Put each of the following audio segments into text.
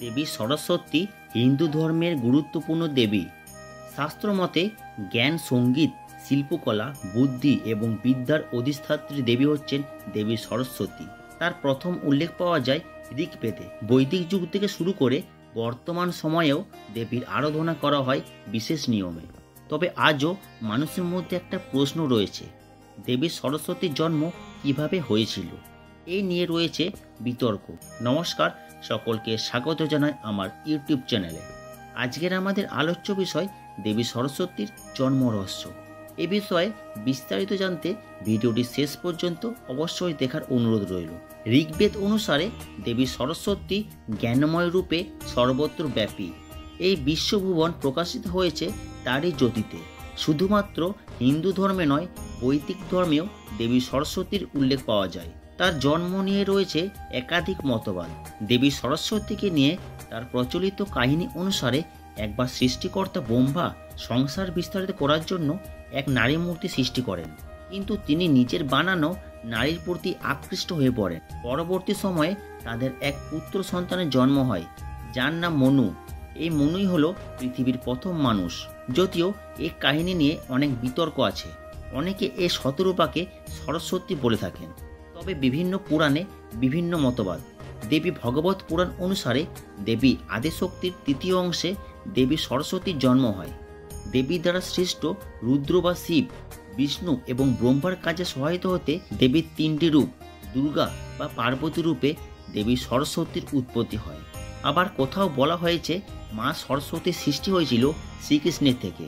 দেবী সরস্বতী হিন্দু ধর্মের গুরুত্বপূর্ণ দেবী। শাস্ত্রমতে জ্ঞান, সঙ্গীত, শিল্পকলা, বুদ্ধি এবং বিদ্যার অধিষ্ঠাত্রী দেবী হচ্ছেন দেবী সরস্বতী। তার প্রথম উল্লেখ পাওয়া যায় ঋগ্বেদে। বৈদিক যুগ থেকে শুরু করে বর্তমান সময়েও দেবীর আরাধনা করা হয় বিশেষ নিয়মে। তবে আজও মানুষের মধ্যে একটা প্রশ্ন রয়েছে, দেবী সরস্বতীর জন্ম কিভাবে হয়েছিল? এই নিয়ে রয়েছে বিতর্ক। নমস্কার, সকলকে স্বাগত জানাই আমার ইউটিউব চ্যানেলে। আজকের আমাদের আলোচ্য বিষয় দেবী সরস্বতীর জন্ম রহস্য। এ বিষয়ে বিস্তারিত জানতে ভিডিওটি শেষ পর্যন্ত অবশ্যই দেখার অনুরোধ রইল। ঋগ্বেদ অনুসারে দেবী সরস্বতী জ্ঞানময় রূপে সর্বত্র ব্যাপী। এই বিশ্বভুবন প্রকাশিত হয়েছে তারই জ্যোতিতে। শুধুমাত্র হিন্দু ধর্মে নয়, বৈদিক ধর্মেও দেবী সরস্বতীর উল্লেখ পাওয়া যায়। তার জন্ম নিয়ে রয়েছে একাধিক মতবাদ। দেবী সরস্বতীকে নিয়ে তার প্রচলিত কাহিনী অনুসারে একবার সৃষ্টিকর্তা ব্রহ্মা সংসার বিস্তারিত করার জন্য এক নারী মূর্তি সৃষ্টি করেন, কিন্তু তিনি নিজের বানানো নারীর প্রতি আকৃষ্ট হয়ে পড়েন। পরবর্তী সময়ে তাদের এক পুত্র সন্তানের জন্ম হয়, যার নাম মনু। এই মনুই হলো পৃথিবীর প্রথম মানুষ। যদিও এই কাহিনী নিয়ে অনেক বিতর্ক আছে, অনেকে এই শতরূপাকে সরস্বতী বলে থাকেন। তবে বিভিন্ন পুরাণে বিভিন্ন মতবাদ। দেবী ভগবত পুরাণ অনুসারে দেবী আদিশক্তির তৃতীয় অংশে দেবী সরস্বতীর জন্ম হয়। দেবী দ্বারা সৃষ্ট রুদ্র বা শিব, বিষ্ণু এবং ব্রহ্মার কাজে সহায়তা হতে দেবীর তিনটি রূপ দুর্গা বা পার্বতী রূপে দেবী সরস্বতীর উৎপত্তি হয়। আবার কোথাও বলা হয়েছে মা সরস্বতীর সৃষ্টি হয়েছিল শ্রীকৃষ্ণের থেকে।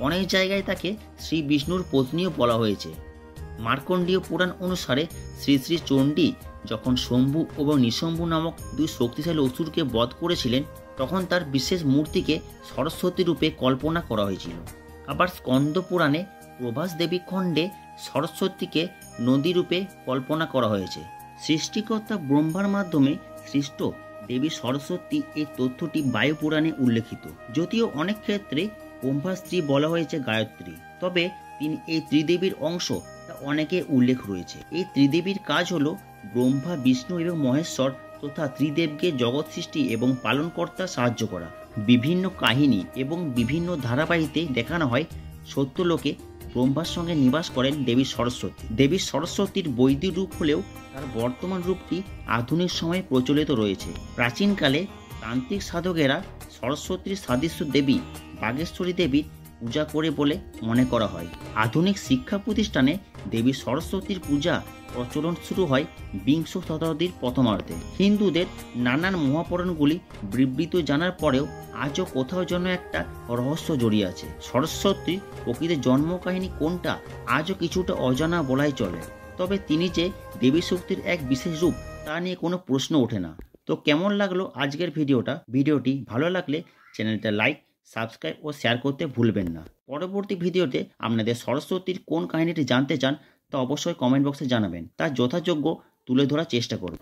অনেক জায়গায় তাকে শ্রী বিষ্ণুর পত্নীও বলা হয়েছে। মার্কণ্ডীয় পুরাণ অনুসারে শ্রী শ্রী চণ্ডী যখন শম্ভু এবং নিশম্ভু নামক দুই শক্তিশালী অসুরকে বধ করেছিলেন, তখন তার বিশেষ মূর্তিকে সরস্বতী রূপে কল্পনা করা হয়েছিল। আবার স্কন্দ পুরাণে প্রভাস দেবী খণ্ডে সরস্বতীকে নদী রূপে কল্পনা করা হয়েছে। সৃষ্টিকর্তা ব্রহ্মার মাধ্যমে সৃষ্ট দেবী সরস্বতী, এই তথ্যটি বায়ু পুরাণে উল্লেখিত। যদিও অনেক ক্ষেত্রে ব্রহ্মার স্ত্রী বলা হয়েছে গায়ত্রী, তবে তিনি এই ত্রিদেবীর অংশ তা অনেকে উল্লেখ রয়েছে। এই ত্রিদেবীর কাজ হলো ব্রহ্মা, বিষ্ণু এবং মহেশ্বর তথা ত্রিদেবকে জগৎ সৃষ্টি এবং পালন করতে সাহায্য করা। বিভিন্ন কাহিনী এবং বিভিন্ন ধারাবাহিকে দেখানো হয় সত্যলোকে ব্রহ্মার সঙ্গে নিবাস করেন দেবী সরস্বতী। দেবী সরস্বতীর বৈদিক রূপ হলেও তার বর্তমান রূপটি আধুনিক সময়ে প্রচলিত রয়েছে। প্রাচীনকালে তান্ত্রিক সাধকেরা সরস্বতীর সাদৃশ্য দেবী বাগেশ্বরী দেবীর পূজা করে বলে মনে করা হয়। আধুনিক শিক্ষা প্রতিষ্ঠানে দেবী সরস্বতীর পূজা প্রচলন শুরু হয় বিংশ শতাব্দীর প্রথমার্ধে। হিন্দুদের নানান মহাপুরাণগুলি বিবৃত জানার পরেও আজও কোথাও যেন একটা রহস্য জড়িয়ে আছে। সরস্বতীর প্রকৃত জন্ম কাহিনী কোনটা আজও কিছুটা অজানা বলাই চলে। তবে তিনি যে দেবী শক্তির এক বিশেষ রূপ, তা নিয়ে কোনো প্রশ্ন ওঠে না। তো কেমন লাগলো আজকের ভিডিওটি ভালো লাগলে চ্যানেলটা লাইক, সাবস্ক্রাইব ও শেয়ার করতে ভুলবেন না। পরবর্তী ভিডিওতে আপনাদের সরস্বতীর কোন কাহিনীটি জানতে চান তা অবশ্যই কমেন্ট বক্সে জানাবেন। তা যথাযোগ্য তুলে ধরার চেষ্টা করব।